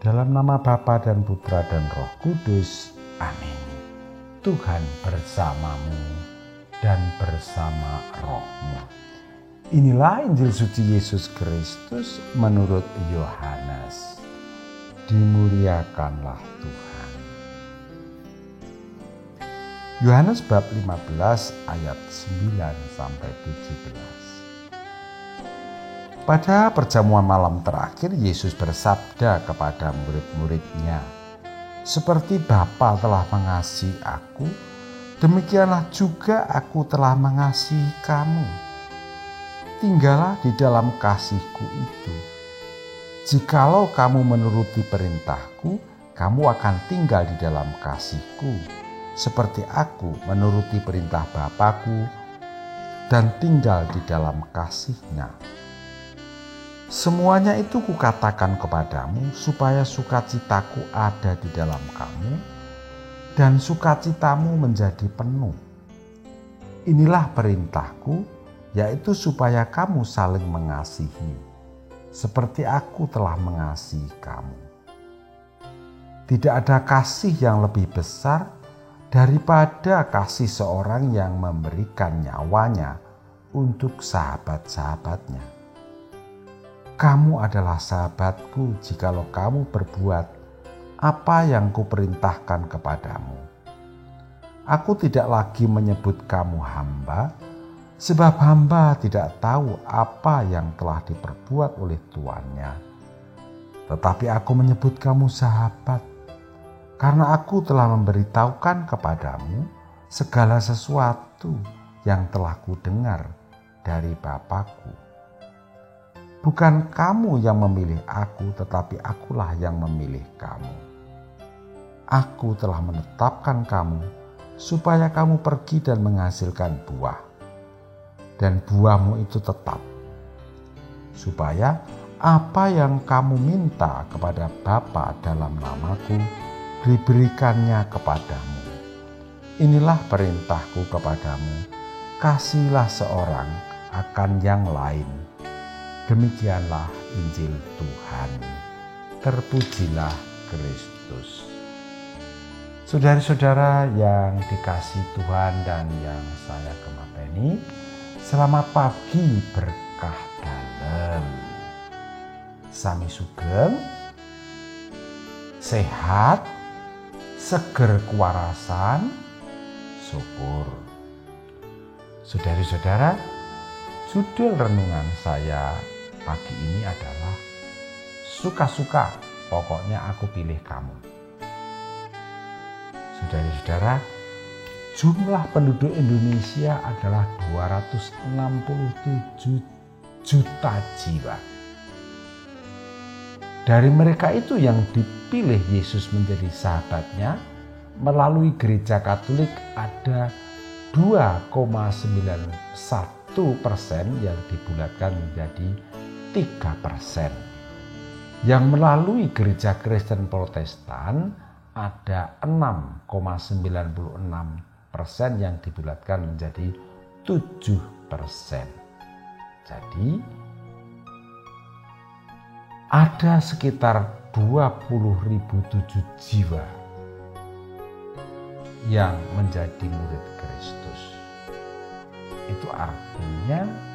Dalam nama Bapa dan Putra dan Roh Kudus. Amin. Tuhan bersamamu dan bersama rohmu. Inilah Injil suci Yesus Kristus menurut Yohanes. Dimuliakanlah Tuhan. Yohanes bab 15 ayat 9-17. Pada perjamuan malam terakhir, Yesus bersabda kepada murid-muridnya, "Seperti Bapa telah mengasihi aku, demikianlah juga aku telah mengasihi kamu. Tinggallah di dalam kasih-Ku itu. Jikalau kamu menuruti perintah-Ku, kamu akan tinggal di dalam kasih-Ku, seperti aku menuruti perintah Bapa-Ku dan tinggal di dalam kasih-Nya. Semuanya itu kukatakan kepadamu, supaya sukacitaku ada di dalam kamu, dan sukacitamu menjadi penuh. Inilah perintahku, yaitu supaya kamu saling mengasihi, seperti aku telah mengasihi kamu. Tidak ada kasih yang lebih besar daripada kasih seorang yang memberikan nyawanya untuk sahabat-sahabatnya. Kamu adalah sahabatku jikalau kamu berbuat apa yang kuperintahkan kepadamu. Aku tidak lagi menyebut kamu hamba, sebab hamba tidak tahu apa yang telah diperbuat oleh tuannya. Tetapi aku menyebut kamu sahabat, karena aku telah memberitahukan kepadamu segala sesuatu yang telah kudengar dari Bapa-Ku. Bukan kamu yang memilih aku, tetapi akulah yang memilih kamu. Aku telah menetapkan kamu supaya kamu pergi dan menghasilkan buah, dan buahmu itu tetap, supaya apa yang kamu minta kepada Bapa dalam namaku diberikannya kepadamu. Inilah perintahku kepadamu, kasihilah seorang akan yang lain. Demikianlah Injil Tuhan. Terpujilah Kristus. Saudara-saudara yang dikasihi Tuhan dan yang saya gemateni, selamat pagi berkah dalem. Sami sugeng, sehat, seger kewarasan, syukur. Saudara-saudara, judul renungan saya pagi ini adalah suka-suka, pokoknya aku pilih kamu. Saudara-saudara, jumlah penduduk Indonesia adalah 267 juta jiwa. Dari mereka itu yang dipilih Yesus menjadi sahabatnya melalui gereja Katolik ada 2,91% yang dibulatkan menjadi 3%. Yang melalui gereja Kristen Protestan ada 6,96% yang dibulatkan menjadi 7%. Jadi ada sekitar 20.007 jiwa yang menjadi murid Kristus. Itu artinya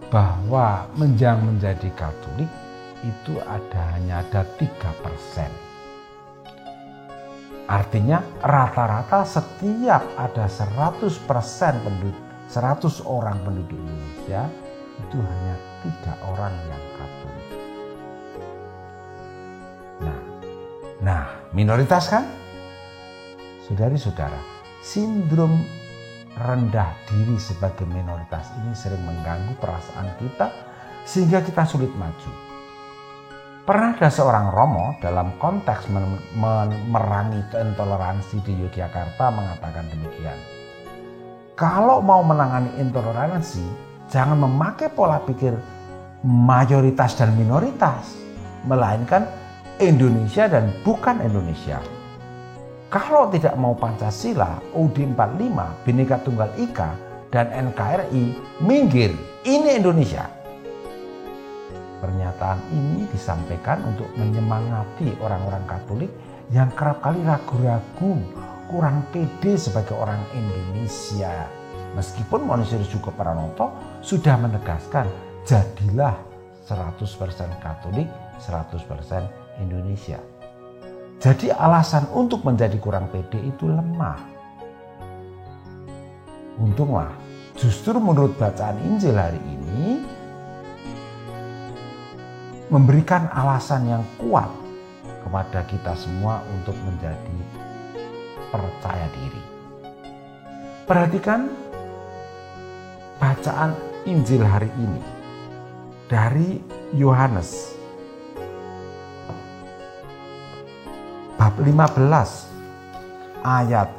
bahwa menjadi Katolik itu hanya ada 3%. Artinya rata-rata setiap ada 100 orang penduduk Indonesia itu hanya 3 orang yang Katolik. Nah, minoritas kan? Saudari-saudara, sindrom rendah diri sebagai minoritas ini sering mengganggu perasaan kita sehingga kita sulit maju. Pernah ada seorang Romo dalam konteks memerangi intoleransi di Yogyakarta mengatakan demikian. Kalau mau menangani intoleransi, jangan memakai pola pikir mayoritas dan minoritas, melainkan Indonesia dan bukan Indonesia. Kalau tidak mau Pancasila, UUD 45, Bhinneka Tunggal Ika, dan NKRI, minggir. Ini Indonesia. Pernyataan ini disampaikan untuk menyemangati orang-orang Katolik yang kerap kali ragu-ragu, kurang pede sebagai orang Indonesia. Meskipun Monsinyur Djugo Pranoto sudah menegaskan, jadilah 100% Katolik, 100% Indonesia. Jadi alasan untuk menjadi kurang pede itu lemah. Untunglah, justru menurut bacaan Injil hari ini, memberikan alasan yang kuat kepada kita semua untuk menjadi percaya diri. Perhatikan bacaan Injil hari ini dari Yohanes bab 15 ayat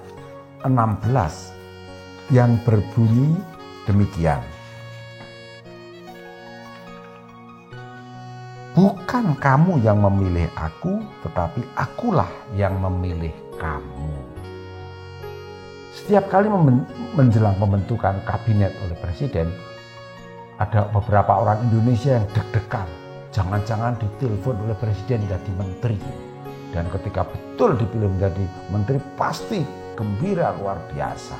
16 yang berbunyi demikian. Bukan kamu yang memilih aku, tetapi akulah yang memilih kamu. Setiap kali menjelang pembentukan kabinet oleh presiden, ada beberapa orang Indonesia yang deg-degan. Jangan-jangan ditelepon oleh presiden jadi menteri. Dan ketika betul dipilih menjadi menteri, pasti gembira luar biasa.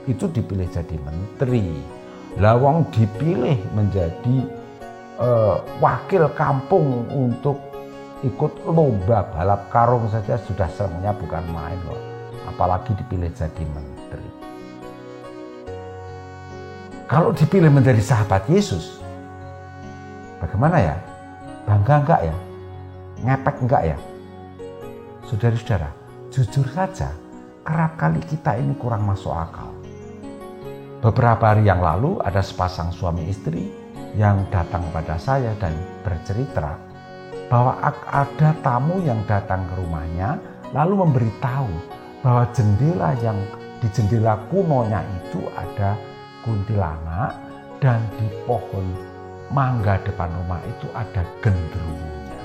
Itu dipilih jadi menteri. Lawang dipilih menjadi wakil kampung untuk ikut lomba balap karung saja sudah senangnya bukan main loh. Apalagi dipilih jadi menteri. Kalau dipilih menjadi sahabat Yesus, bagaimana ya? Bangga enggak ya? Ngepek enggak ya? Saudara-saudara, jujur saja, kerap kali kita ini kurang masuk akal. Beberapa hari yang lalu ada sepasang suami istri yang datang pada saya dan bercerita bahwa ada tamu yang datang ke rumahnya lalu memberitahu bahwa jendela yang di jendela kunonya itu ada kuntilanak dan di pohon mangga depan rumah itu ada genderuwonya.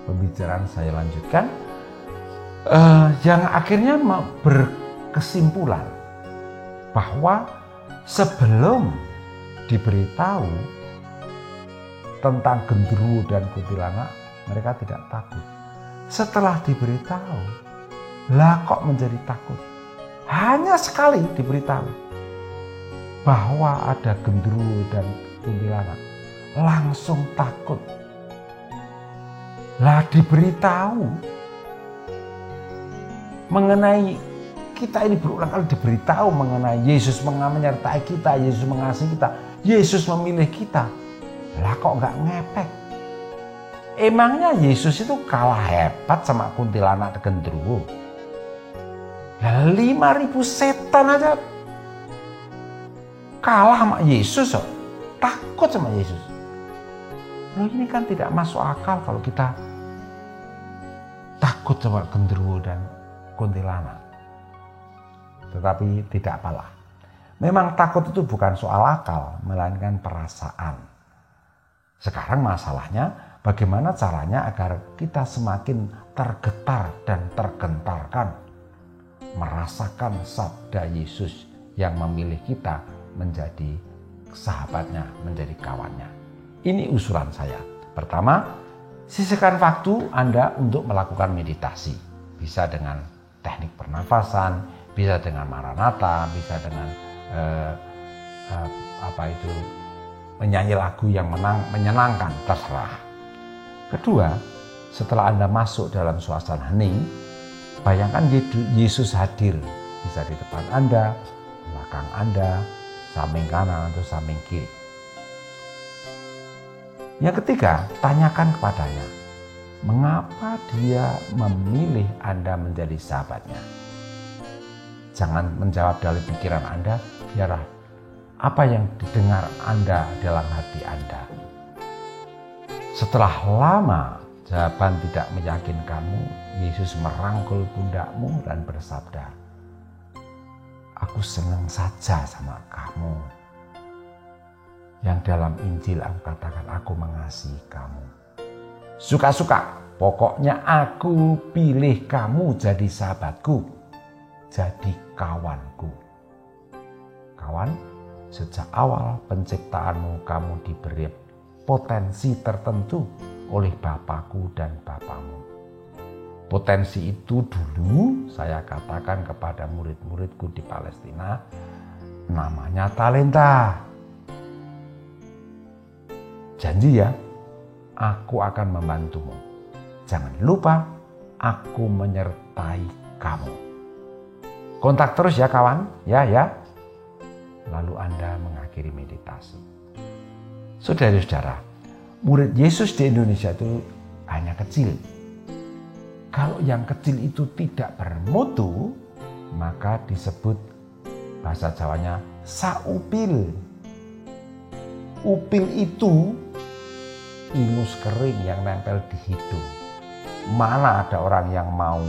Pembicaraan saya lanjutkan yang akhirnya berkesimpulan bahwa sebelum diberitahu tentang genderuwo dan kuntilanak, mereka tidak takut. Setelah diberitahu, lah kok menjadi takut? Hanya sekali diberitahu bahwa ada genderuwo dan kuntilanak, langsung takut. Lah diberitahu mengenai kita ini berulang kali diberitahu mengenai Yesus menyertai kita, Yesus mengasihi kita, Yesus memilih kita. Lah kok nggak ngepek? Emangnya Yesus itu kalah hebat sama kuntilanak genderuwo? Lah 5.000 setan aja kalah sama Yesus, takut sama Yesus. Loh, ini kan tidak masuk akal kalau kita takut sama genderuwo dan kuntilanak. Tetapi tidak apalah. Memang takut itu bukan soal akal, melainkan perasaan. Sekarang masalahnya bagaimana caranya agar kita semakin tergetar dan tergentarkan merasakan sabda Yesus yang memilih kita menjadi sahabatnya, menjadi kawannya. Ini usulan saya. Pertama, sisihkan waktu Anda untuk melakukan meditasi. Bisa dengan teknik pernafasan, bisa dengan Maranatha, bisa dengan menyanyi lagu yang menyenangkan, terserah. Kedua, setelah Anda masuk dalam suasana hening, bayangkan Yesus hadir, bisa di depan Anda, belakang Anda, samping kanan atau samping kiri. Yang ketiga, tanyakan kepadanya, mengapa dia memilih Anda menjadi sahabatnya? Jangan menjawab dari pikiran Anda, biarlah apa yang didengar Anda dalam hati Anda. Setelah lama jawaban tidak meyakinkanmu, Yesus merangkul pundakmu dan bersabda, aku senang saja sama kamu. Yang dalam Injil aku katakan, aku mengasihi kamu. Suka-suka, pokoknya aku pilih kamu jadi sahabatku, jadi kawanku. Kawan, sejak awal penciptaanmu kamu diberi potensi tertentu oleh Bapakku dan Bapamu. Potensi itu dulu saya katakan kepada murid-muridku di Palestina, namanya talenta. Janji ya, aku akan membantumu. Jangan lupa, aku menyertai kamu. Kontak terus ya kawan, ya. Lalu Anda mengakhiri meditasi. Saudara-saudara, murid Yesus di Indonesia itu hanya kecil. Kalau yang kecil itu tidak bermutu, maka disebut bahasa Jawanya saupil. Upil itu ingus kering yang nempel di hidung. Mana ada orang yang mau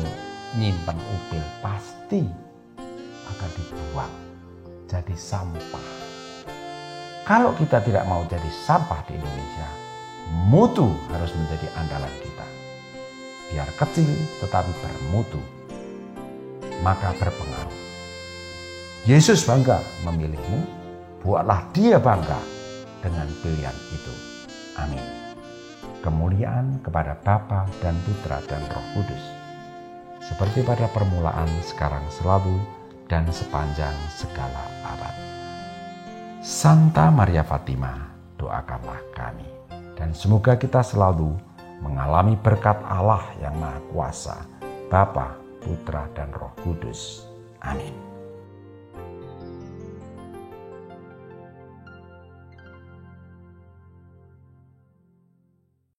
nyimpen upil, pasti akan dibuang jadi sampah. Kalau kita tidak mau jadi sampah di Indonesia, mutu harus menjadi andalan kita. Biar kecil tetapi bermutu, maka berpengaruh. Yesus bangga memilihmu, buatlah dia bangga dengan pilihan itu. Amin. Kemuliaan kepada Bapa dan Putra dan Roh Kudus, seperti pada permulaan, sekarang, selalu, dan sepanjang segala abad. Santa Maria Fatima, doakanlah kami. Dan semoga kita selalu mengalami berkat Allah yang Maha Kuasa, Bapa, Putra, dan Roh Kudus. Amin.